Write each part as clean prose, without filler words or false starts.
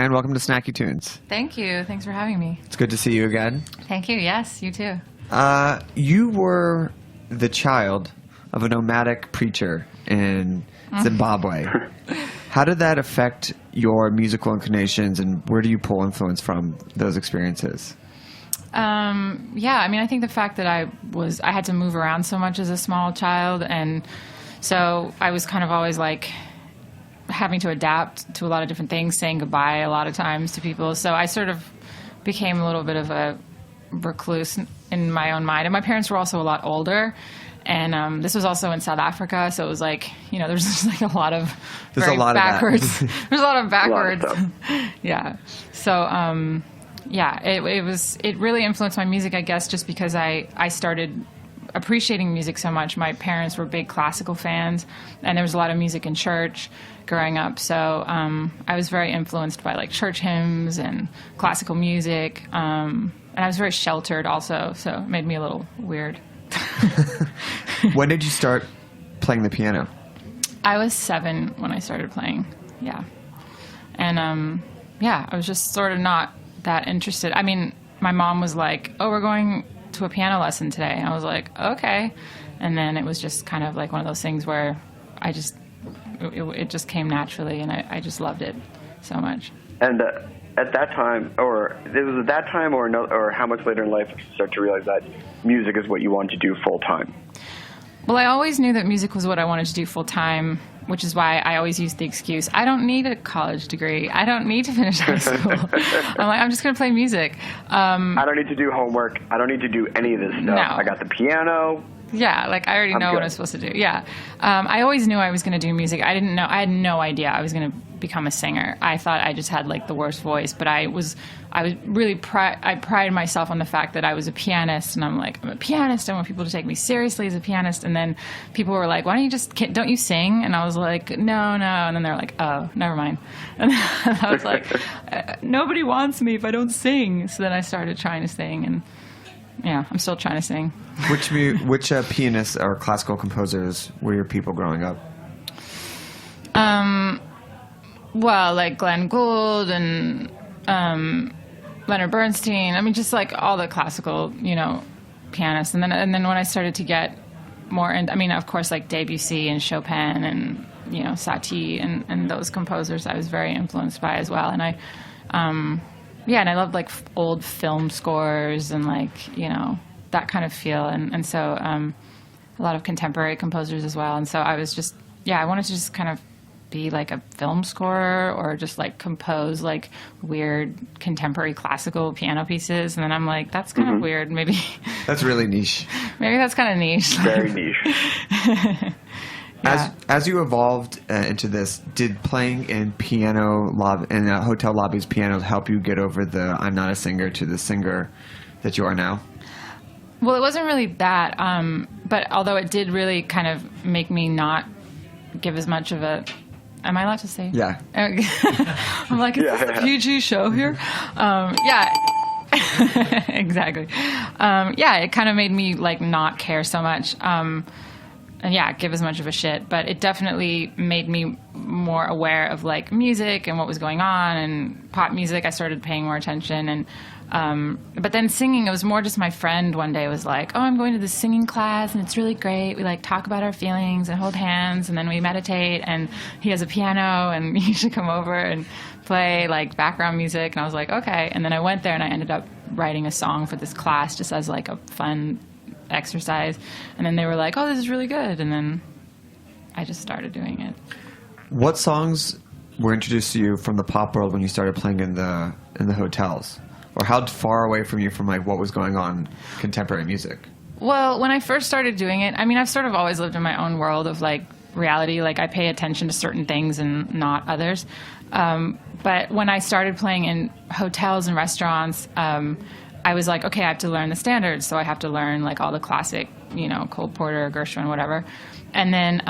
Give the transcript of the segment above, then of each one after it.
And welcome to Snacky Tunes. Thank you. Thanks for having me. It's good to see you again. Thank you. Yes, you too. You were the child of a nomadic preacher in Zimbabwe. How did that affect your musical inclinations, and where do you pull influence from those experiences? Yeah, I mean, I think the fact that I had to move around so much as a small child, and so I was kind of always like having to adapt to a lot of different things, saying goodbye a lot of times to people. So I sort of became a little bit of a recluse in my own mind. And my parents were also a lot older. And this was also in South Africa, so it was like, there's just like a lot of backwards. There's a lot of backwards. Yeah. So, it really influenced my music, I guess, just because I started appreciating music so much. My parents were big classical fans, and there was a lot of music in church growing up. So I was very influenced by like church hymns and classical music. And I was very sheltered also, so it made me a little weird. When did you start playing the piano? I was 7 when I started playing, yeah. And, I was just sort of not that interested. I mean, my mom was like, oh, we're going to a piano lesson today. And I was like, okay. And then it was just kind of like one of those things where it just came naturally, and I just loved it so much. And at that time, or it was at that time, or how much later in life did you start to realize that music is what you wanted to do full time? Well, I always knew that music was what I wanted to do full time, which is why I always used the excuse, I don't need a college degree. I don't need to finish high school. I'm just going to play music. I don't need to do homework. I don't need to do any of this stuff. No. I got the piano. Yeah, like I already know what I'm supposed to do. Yeah. I always knew I was going to do music. I had no idea I was going to become a singer. I thought I just had like the worst voice, but I prided myself on the fact that I was a pianist, and I'm a pianist. I want people to take me seriously as a pianist. And then people were like, don't you sing? And I was like, no. And then they're like, oh, never mind. And I was like, nobody wants me if I don't sing. So then I started trying to sing, and yeah, I'm still trying to sing. Which pianists or classical composers were your people growing up? Well, like Glenn Gould and Leonard Bernstein. I mean, just like all the classical, pianists. And then when I started to get more, of course, like Debussy and Chopin and Satie and those composers, I was very influenced by as well. And and I loved like old film scores and like that kind of feel. And so a lot of contemporary composers as well. And so I was just I wanted to just kind of be like a film scorer, or just like compose like weird contemporary classical piano pieces. And then I'm like, that's kind of weird. Maybe that's really niche. Maybe that's kind of niche. Very niche. Yeah. As you evolved into this, did playing in hotel lobbies pianos help you get over the I'm not a singer to the singer that you are now? Well, it wasn't really that, but although it did really kind of make me not give as much of a... Am I allowed to say? Yeah. I'm like, is this a PG show here? Yeah. Exactly. It kind of made me like not care so much. And give as much of a shit. But it definitely made me more aware of like music and what was going on, and pop music. I started paying more attention, and but then singing, it was more just my friend one day was like, oh, I'm going to this singing class and it's really great. We like talk about our feelings and hold hands, and then we meditate, and he has a piano and you should come over and play like background music. And I was like, okay. And then I went there and I ended up writing a song for this class just as like a fun exercise. And then they were like, oh, this is really good. And then I just started doing it. What songs were introduced to you from the pop world when you started playing in the hotels? Or how far away from you from like what was going on contemporary music? Well, when I first started doing it, I've sort of always lived in my own world of like reality. Like I pay attention to certain things and not others. But when I started playing in hotels and restaurants, I was like, okay, I have to learn the standards. So I have to learn like all the classic, Cole Porter, Gershwin, whatever. And then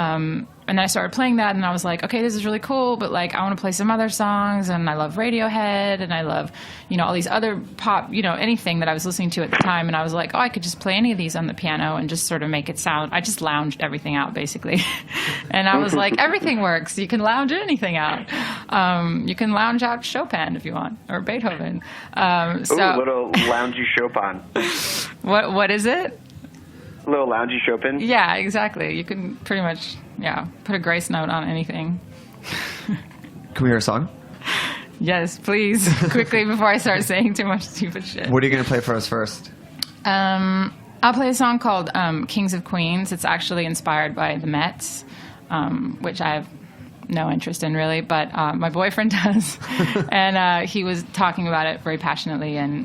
and then I started playing that, and I was like, okay, this is really cool, but like I want to play some other songs, and I love Radiohead, and I love, all these other pop, anything that I was listening to at the time, and I was like, oh, I could just play any of these on the piano and just sort of make it sound. I just lounged everything out basically, and I was like, everything works. You can lounge anything out. You can lounge out Chopin if you want, or Beethoven. Ooh, little loungy Chopin. What is it? Little loungy Chopin. Yeah, exactly. You can pretty much, put a grace note on anything. Can we hear a song? Yes, please. Quickly before I start saying too much stupid shit. What are you going to play for us first? I'll play a song called Kings of Queens. It's actually inspired by the Mets, which I have no interest in really, but my boyfriend does. And he was talking about it very passionately, and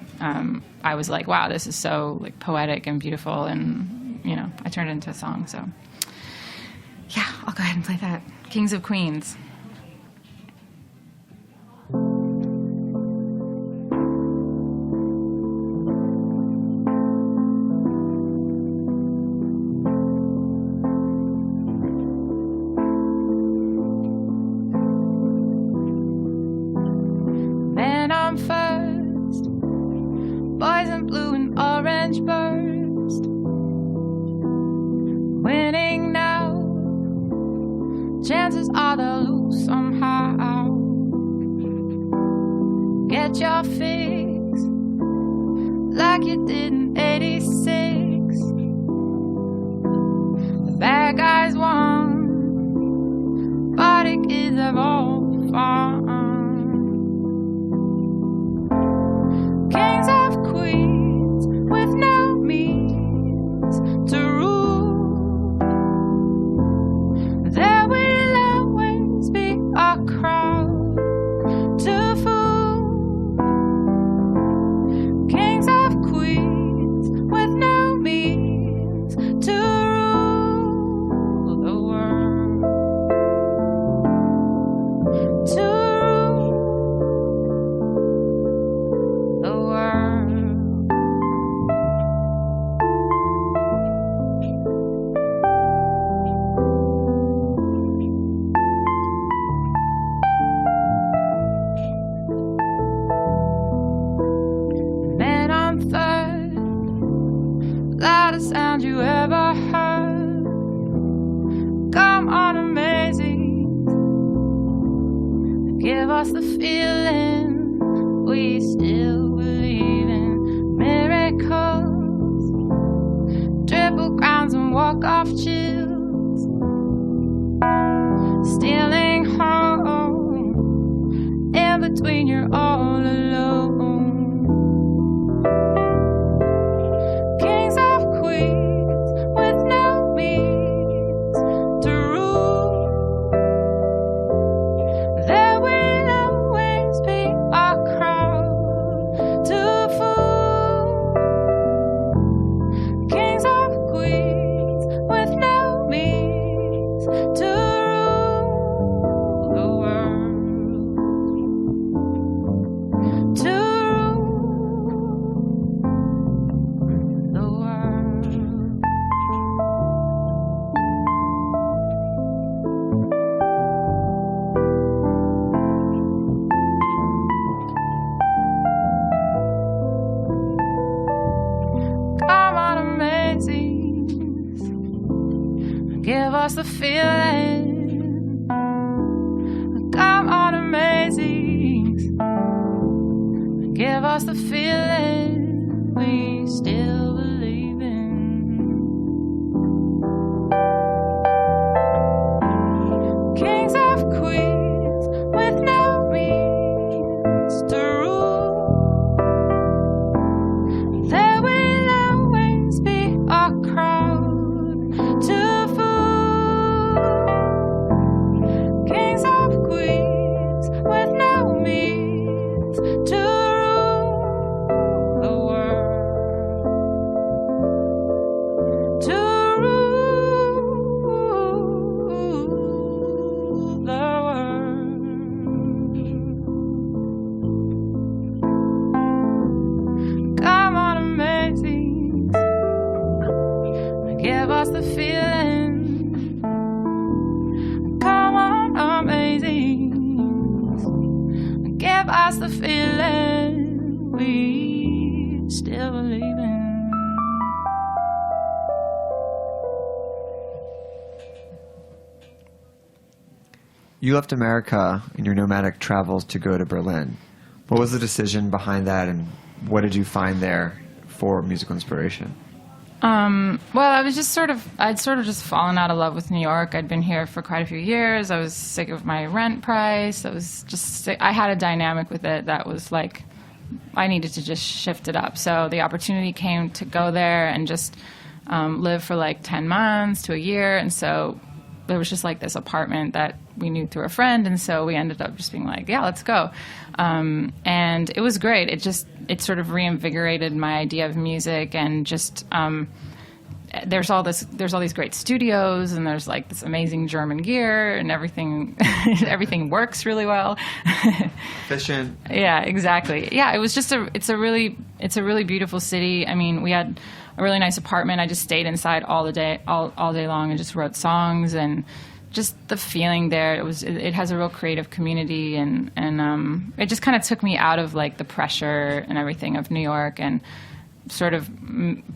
I was like, wow, this is so like poetic and beautiful, and I turned it into a song. So yeah, I'll go ahead and play that. Kings of Queens. Man, I'm first. Boys in blue and orange burst. Winning now. Chances are they'll lose somehow. Get your fix like you did in '86. The bad guys won, party kids have all fun. Kings of queens with no means to rule. There will always be a crowd to fool. Kings of queens with no means to rule the world. To rule the world. Man on third, loudest sound you ever heard. Come on, amazing. Give us the feeling we still believe in miracles. Triple crowns and walk-off chills. Stealing home in between you're all alone. Kings of queens with no means to rule. There will always be a crowd to fool. Kings of queens with no means to rule the world. To rule the world. Come on, amazing. Give us the feeling. Come on, amazing. Give us the feeling we still believe in. Kings of queens with no means to rule. There will always be a crowd to fool. Kings of queens with no means to rule the world. To rule the world. Come on, amazing. Give us the feeling. lost the feeling we still believe in. You left America in your nomadic travels to go to Berlin. What was the decision behind that, and what did you find there for musical inspiration? Well, I'd sort of just fallen out of love with New York. I'd been here for quite a few years. I was sick of my rent price. I was just sick. I had a dynamic with it that was like, I needed to just shift it up. So the opportunity came to go there and just live for like 10 months to a year. And so there was just like this apartment that we knew through a friend. And so we ended up just being like, yeah, let's go. And it was great. It sort of reinvigorated my idea of music, and just there's all these great studios, and there's like this amazing German gear, and everything everything works really well. Efficient. Yeah, exactly. Yeah, it was just it's a really beautiful city. I mean, we had a really nice apartment. I just stayed inside all day long and just wrote songs, and just the feeling there, it has a real creative community, and it just kind of took me out of like the pressure and everything of New York, and sort of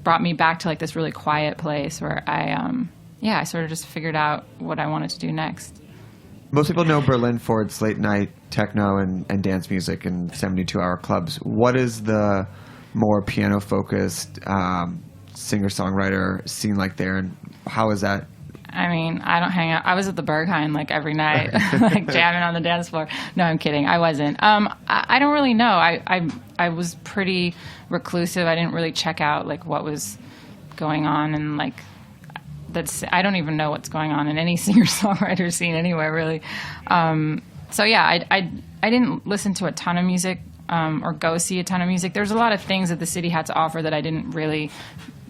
brought me back to like this really quiet place where I sort of just figured out what I wanted to do next. Most people know Berlin for its late night techno and dance music and 72-hour clubs. What is the more piano focused singer-songwriter scene like there, and how is that? I mean, I don't hang out. I was at the Berghain like every night, like jamming on the dance floor. No, I'm kidding. I wasn't. I don't really know. I was pretty reclusive. I didn't really check out like what was going on, and like I don't even know what's going on in any singer-songwriter scene anywhere really. So yeah, I didn't listen to a ton of music or go see a ton of music. There's a lot of things that the city had to offer that I didn't really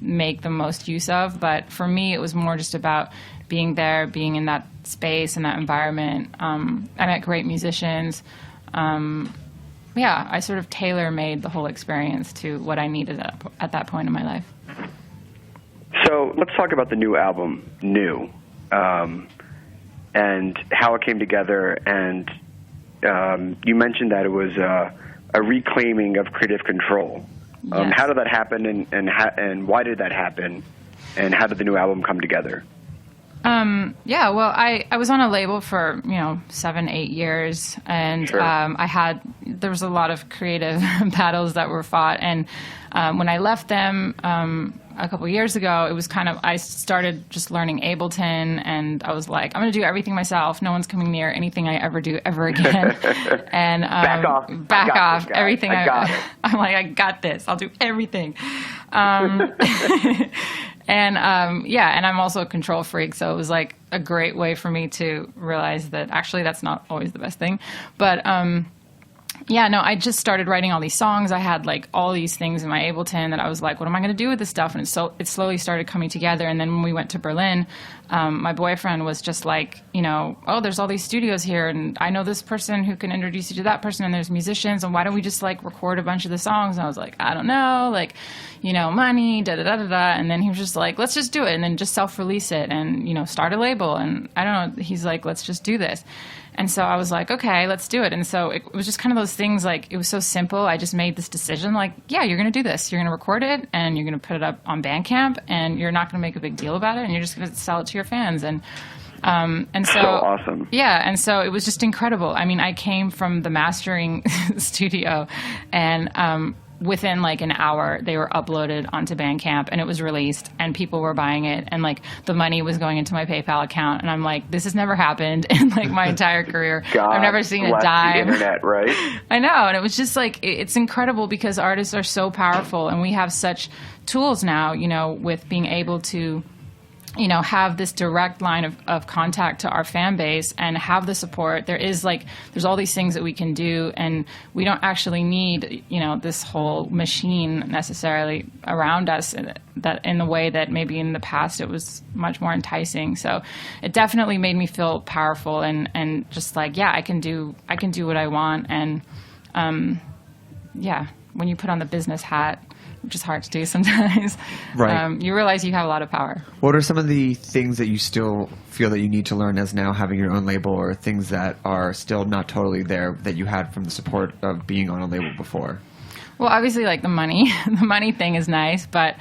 make the most use of, but for me it was more just about being there, being in that space and that environment. I met great musicians. I sort of tailor-made the whole experience to what I needed at that point in my life. So let's talk about the new album, New, and how it came together. And you mentioned that it was a reclaiming of creative control. Yes. How did that happen, and why did that happen, and how did the new album come together? Well, I was on a label for 7-8 years, and Sure. There was a lot of creative battles that were fought, and when I left them a couple years ago, it was I started just learning Ableton, and I was like, I'm going to do everything myself. No one's coming near anything I ever do ever again. And back off, everything. I got it. I'm like, I got this. I'll do everything. And I'm also a control freak, so it was like a great way for me to realize that actually that's not always the best thing. But I just started writing all these songs. I had like all these things in my Ableton that I was like, what am I going to do with this stuff? And it slowly started coming together. And then when we went to Berlin, my boyfriend was just like, oh, there's all these studios here, and I know this person who can introduce you to that person, and there's musicians, and why don't we just like record a bunch of the songs? And I was like, I don't know, like, money, da da da da da. And then he was just like, let's just do it, and then just self-release it, and start a label. And I don't know, he's like, let's just do this. And so I was like, okay, let's do it. And so it was just kind of those things, like, it was so simple. I just made this decision, like, yeah, you're going to do this. You're going to record it, and you're going to put it up on Bandcamp, and you're not going to make a big deal about it, and you're just going to sell it to your fans. And so awesome. Yeah, and so it was just incredible. I mean, I came from the mastering studio, and within like an hour they were uploaded onto Bandcamp, and it was released, and people were buying it, and like the money was going into my PayPal account, and I'm like, this has never happened in like my entire career. God I've never seen a bless dime. The internet, right? I know, and it was just like, it's incredible because artists are so powerful, and we have such tools now, with being able to have this direct line of contact to our fan base and have the support. There's all these things that we can do, and we don't actually need, this whole machine necessarily around us that in the way that maybe in the past it was much more enticing. So it definitely made me feel powerful and just like, yeah, I can do what I want. And, when you put on the business hat, which is hard to do sometimes, right. You realize you have a lot of power. What are some of the things that you still feel that you need to learn as now having your own label, or things that are still not totally there that you had from the support of being on a label before? Well, obviously, like the money thing is nice, but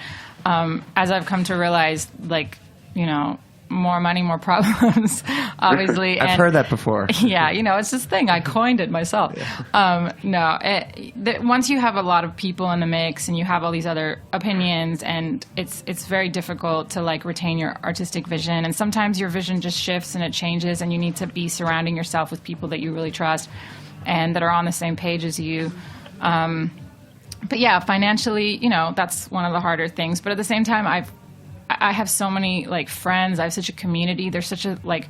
as I've come to realize, like, you know, more money, more problems, obviously. I've heard that before. Yeah, you know, it's this thing. I coined it myself. Yeah. Once you have a lot of people in the mix and you have all these other opinions, and it's very difficult to, like, retain your artistic vision. And sometimes your vision just shifts and it changes, and you need to be surrounding yourself with people that you really trust and that are on the same page as you. But yeah, financially, you know, that's one of the harder things. But at the same time, I have so many, like, friends. I have such a community. There's such a, like,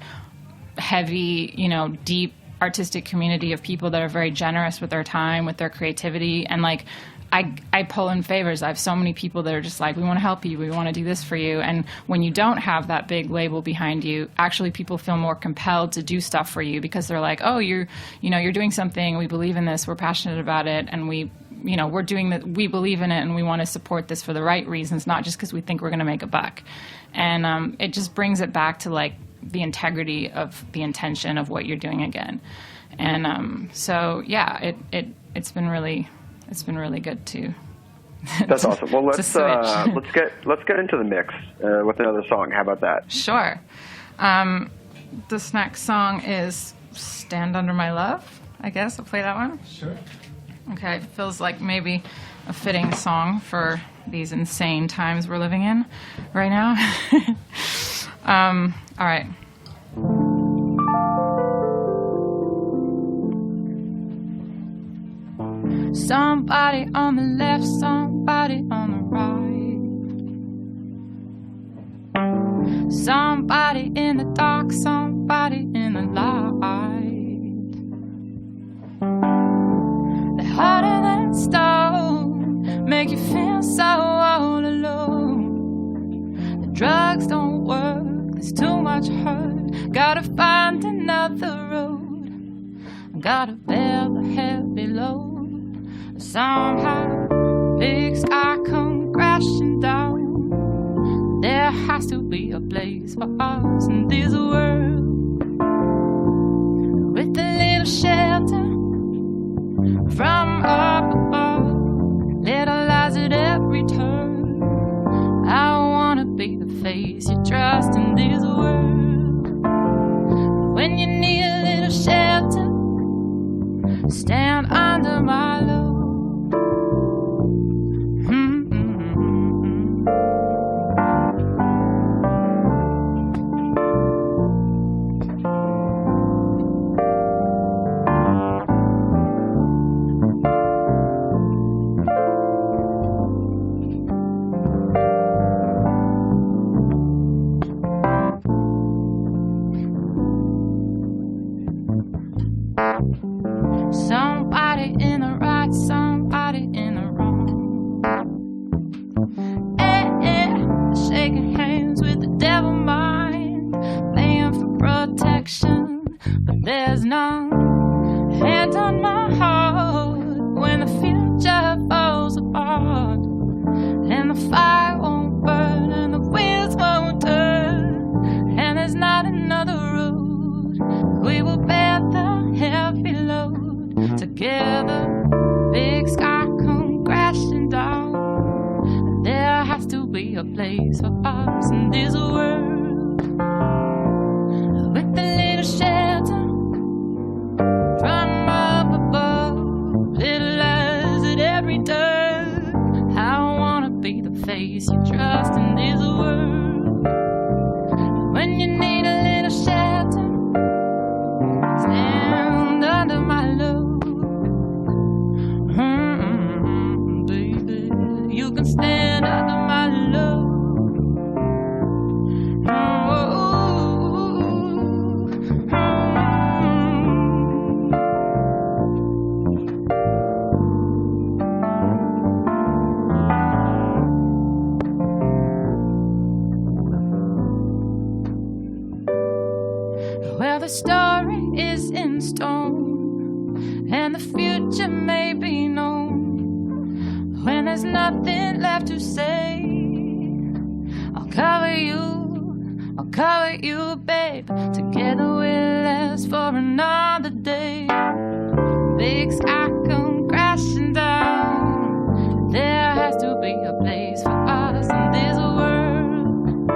heavy, you know, deep artistic community of people that are very generous with their time, with their creativity. And, like, I pull in favors. I have so many people that are just like, we want to help you. We want to do this for you. And when you don't have that big label behind you, actually people feel more compelled to do stuff for you because they're like, oh, you're doing something. We believe in this. We're passionate about it. And we're doing that. We believe in it, and we want to support this for the right reasons, not just because we think we're going to make a buck. And it just brings it back to, like, the integrity of the intention of what you're doing again. And so yeah, it's been really good to. That's awesome. Well, let's get into the mix with another song. How about that? Sure. This next song is "Stand Under My Love." I guess I'll play that one. Sure. Okay, it feels like maybe a fitting song for these insane times we're living in right now. All right. Somebody on the left, somebody on the right. Somebody in the dark, somebody in the light. Harder than stone, make you feel so all alone. The drugs don't work, there's too much hurt. Gotta find another road. I gotta bear the heavy load. Somehow, big sky come crashing down. There has to be a place for us in this world, with a little shelter from up above, little eyes at every turn. I wanna be the face you trust in this world. When you need a little shelter, stand under my love. Somebody in the right, somebody in the wrong. Shaking hands with the devil mind, paying for protection, but there's none. Hand on my heart when the future falls apart, and the fire won't burn and the wheels won't turn, and there's not another road. We will bear the heavy load together. Big sky come crashing down. There has to be a place for us in this world, with a little shelter from up above, little eyes at every turn. I wanna be the face you trust in this world. When you need a little shelter, stand under my love. Baby, you can stand under my love. Well, the story is in stone, and the future may be known. there's nothing left to say. I'll cover you, babe. Together we'll last for another day. Big sky come crashing down. There has to be a place for us in this world,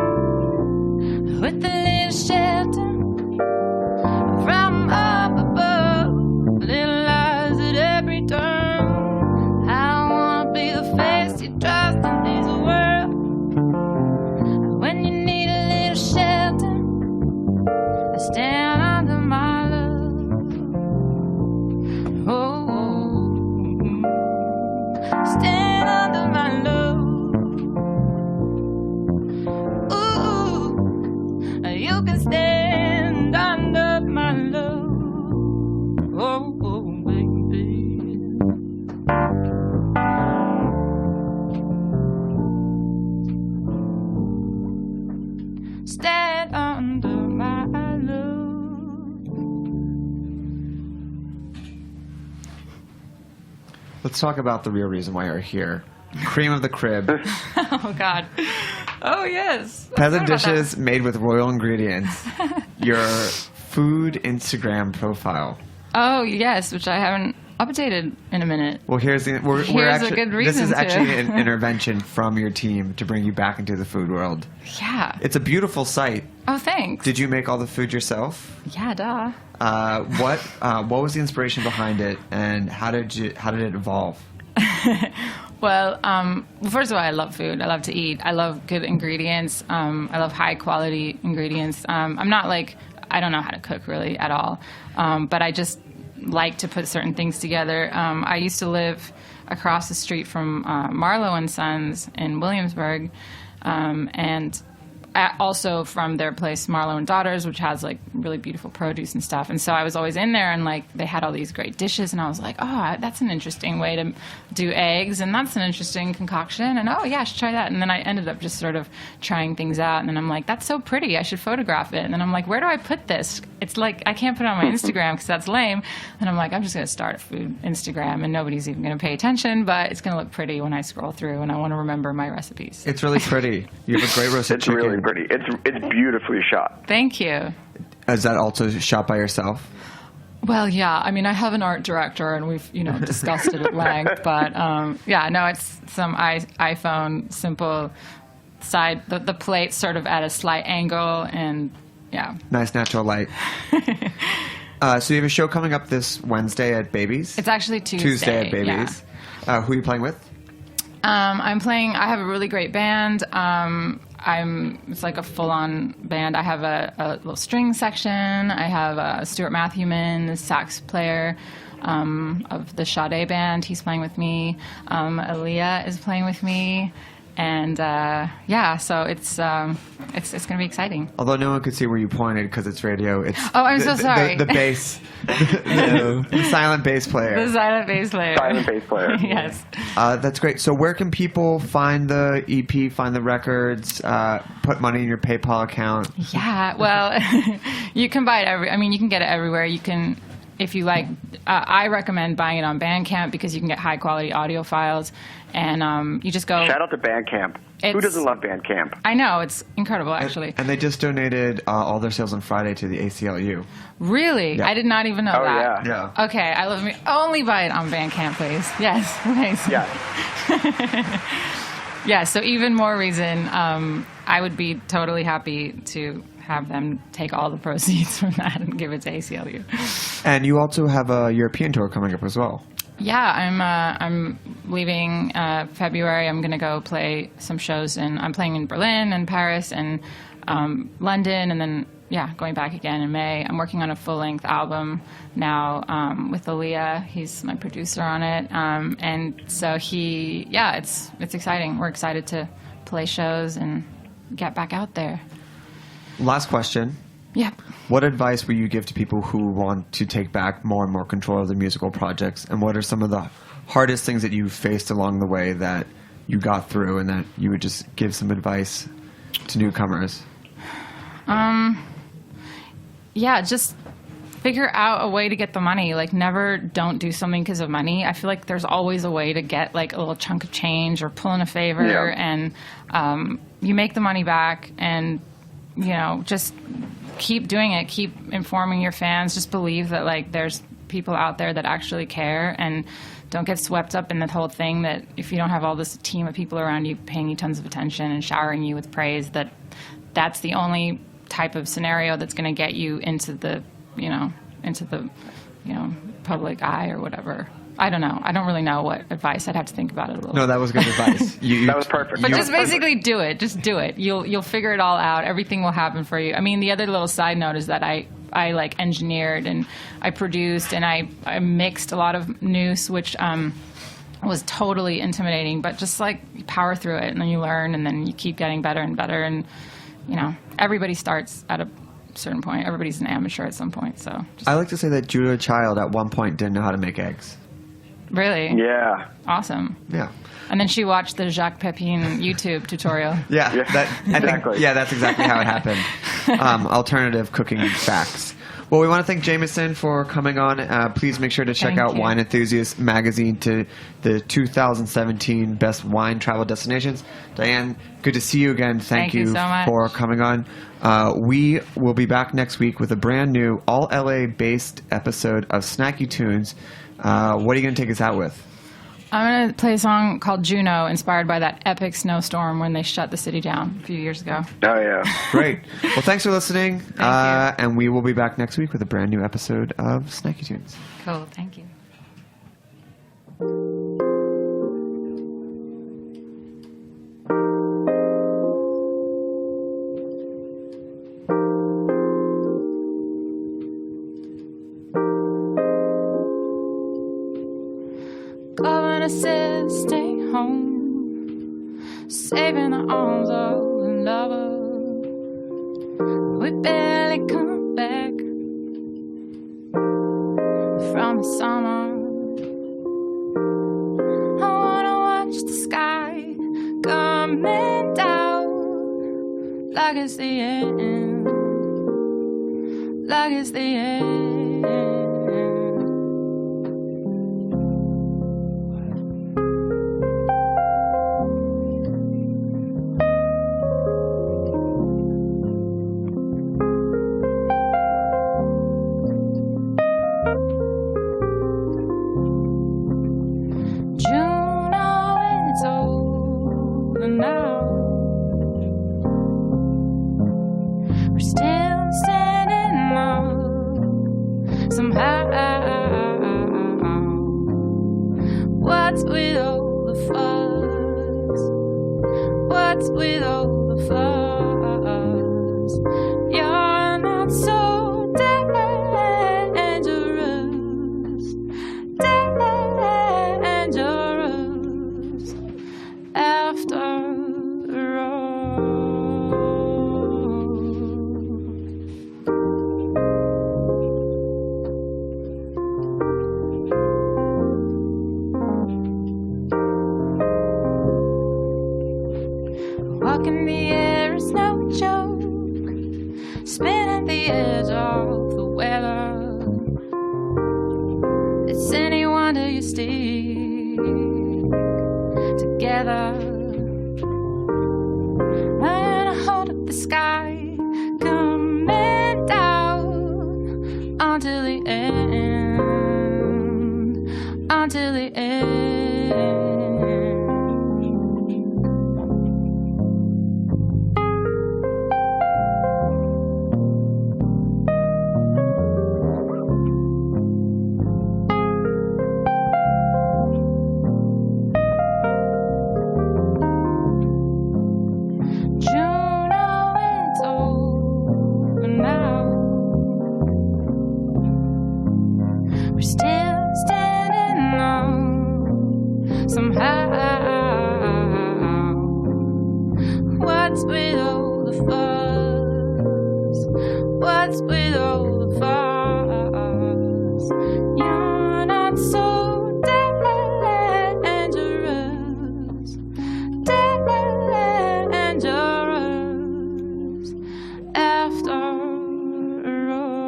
with a little shelter from up above, little eyes at every turn. I wanna be the face you trust in this world. When you need a little shelter, I stand under my love. Oh, stand under my love. Ooh, you can stand under my love. Oh, baby. Stand under my love. Let's talk about the real reason why you're here. Cream of the crib. Oh, God. Oh, yes. Peasant dishes made with royal ingredients. Your food Instagram profile. Oh, yes, which I haven't updated in a minute. Well, here's a good reason This is to. actually an intervention from your team to bring you back into the food world. Yeah. It's a beautiful site. Oh, thanks. Did you make all the food yourself? Yeah, duh. What was the inspiration behind it, and how did it evolve? Well, first of all, I love food. I love to eat. I love good ingredients. I love high quality ingredients. I'm not I don't know how to cook really at all, but I just like to put certain things together. I used to live across the street from Marlowe and Sons in Williamsburg, and also from their place Marlowe and Daughters, which has really beautiful produce and stuff. And so I was always in there, and they had all these great dishes, and I was like, oh, that's an interesting way to do eggs, and that's an interesting concoction, and oh yeah, I should try that. And then I ended up just sort of trying things out, and then I'm like, that's so pretty, I should photograph it. And then I'm like, where do I put this? It's I can't put it on my Instagram because that's lame. And I'm like, I'm just going to start a food Instagram, and nobody's even going to pay attention, but it's going to look pretty when I scroll through, and I want to remember my recipes. It's really pretty. You have a great roasted chicken. It's really pretty. It's beautifully shot. Thank you. Is that also shot by yourself? Well, yeah. I mean, I have an art director, and we've discussed it at length. But yeah, no, it's some iPhone simple side. The plate's sort of at a slight angle, and yeah. Nice natural light. So you have a show coming up this Wednesday at Babies? It's actually Tuesday. Tuesday at Babies. Yeah. Who are you playing with? I have a really great band. It's like a full-on band. I have a little string section. I have Stuart Matthewman, the sax player of the Sade band. He's playing with me. Aaliyah is playing with me. And yeah, so it's going to be exciting. Although no one could see where you pointed because it's radio. It's I'm so sorry. The bass, the silent bass player. The silent bass player. Silent bass player. Yes. That's great. So where can people find the EP, find the records, put money in your PayPal account? Yeah, well, you can buy it you can get it everywhere. You can, if you like, I recommend buying it on Bandcamp because you can get high quality audio files. And you just go. Shout out to Bandcamp. Who doesn't love Bandcamp? I know, it's incredible, actually. And they just donated all their sales on Friday to the ACLU. Really? Yeah. I did not even know that. Yeah. Okay, I love me. Only buy it on Bandcamp, please. Yes, please. Yeah. Yeah. So even more reason, I would be totally happy to have them take all the proceeds from that and give it to ACLU. And you also have a European tour coming up as well. Yeah, I'm leaving February. I'm going to go play some shows, and I'm playing in Berlin and Paris and London, and then going back again in May. I'm working on a full-length album now with Aaliyah. He's my producer on it, and so it's exciting. We're excited to play shows and get back out there. Last question. Yeah. What advice will you give to people who want to take back more and more control of their musical projects? And what are some of the hardest things that you faced along the way that you got through and that you would just give some advice to newcomers? Yeah, just figure out a way to get the money. Like, never don't do something because of money. I feel like there's always a way to get like a little chunk of change or pull in a favor, and you make the money back, and just keep doing it. Keep informing your fans. Just believe that like there's people out there that actually care, and don't get swept up in the whole thing that if you don't have all this team of people around you paying you tons of attention and showering you with praise, that's the only type of scenario that's going to get you into the public eye or whatever. I don't know. I don't really know what advice. I'd have to think about it a little. No, that was good advice. That was perfect. But just basically do it. Just do it. You'll figure it all out. Everything will happen for you. I mean, the other little side note is that I like engineered and I produced and I mixed a lot of noose, which was totally intimidating. But just like power through it, and then you learn, and then you keep getting better and better. And everybody starts at a certain point. Everybody's an amateur at some point. So I like to say that Juno Child at one point didn't know how to make eggs. Really? Yeah. Awesome. Yeah. And then she watched the Jacques Pepin YouTube tutorial. Yeah, exactly. That's exactly how it happened. Alternative cooking facts. Well, we want to thank Jameson for coming on. Please make sure to check out Wine Enthusiast magazine to the 2017 Best Wine Travel Destinations. Diane, good to see you again. Thank you so much for coming on. We will be back next week with a brand new, all LA-based episode of Snacky Tunes. What are you going to take us out with? I'm going to play a song called Juno, inspired by that epic snowstorm when they shut the city down a few years ago. Oh, yeah. Great. Well, thanks for listening. Thank you. And we will be back next week with a brand new episode of Snacky Tunes. Cool. Thank you. Governor said stay home, saving the arms of the lover. We barely come back from the summer. I wanna watch the sky coming down like it's the end, like it's the end. Juno, it's over now. We're still standing up somehow. What's with all the fuss? What's with all the fuss? You're not so dangerous, dangerous after all. Walking the air is no joke, spinning the edge of the weather. It's any wonder you stick together. And I hold up the sky coming down until the end, until the end. Juno, it's over now. We're still standing on somehow. What's with all the fuss? What's with all the fuss? You're not so dangerous, dangerous after all.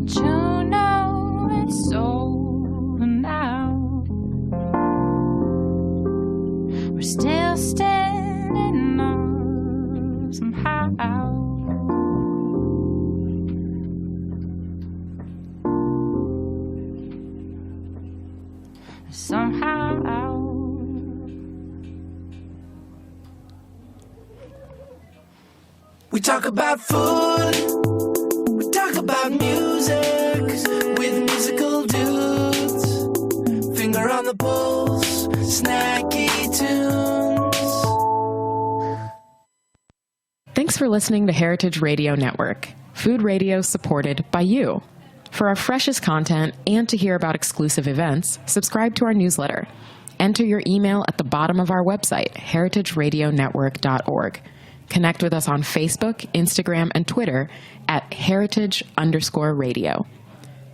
Juno is over now. We're still standing up somehow. Somehow. We talk about food, we talk about music, with musical dudes, finger on the pulse, snacky tunes. Thanks for listening to Heritage Radio Network, food radio supported by you. For our freshest content and to hear about exclusive events, subscribe to our newsletter. Enter your email at the bottom of our website, heritageradionetwork.org. Connect with us on Facebook, Instagram, and Twitter at heritage_radio.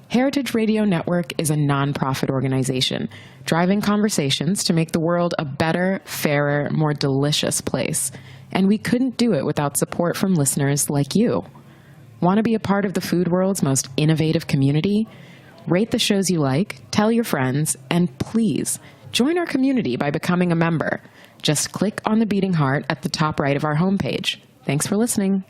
Heritage Radio Network is a nonprofit organization driving conversations to make the world a better, fairer, more delicious place. And we couldn't do it without support from listeners like you. Want to be a part of the food world's most innovative community? Rate the shows you like, tell your friends, and please join our community by becoming a member. Just click on the beating heart at the top right of our homepage. Thanks for listening.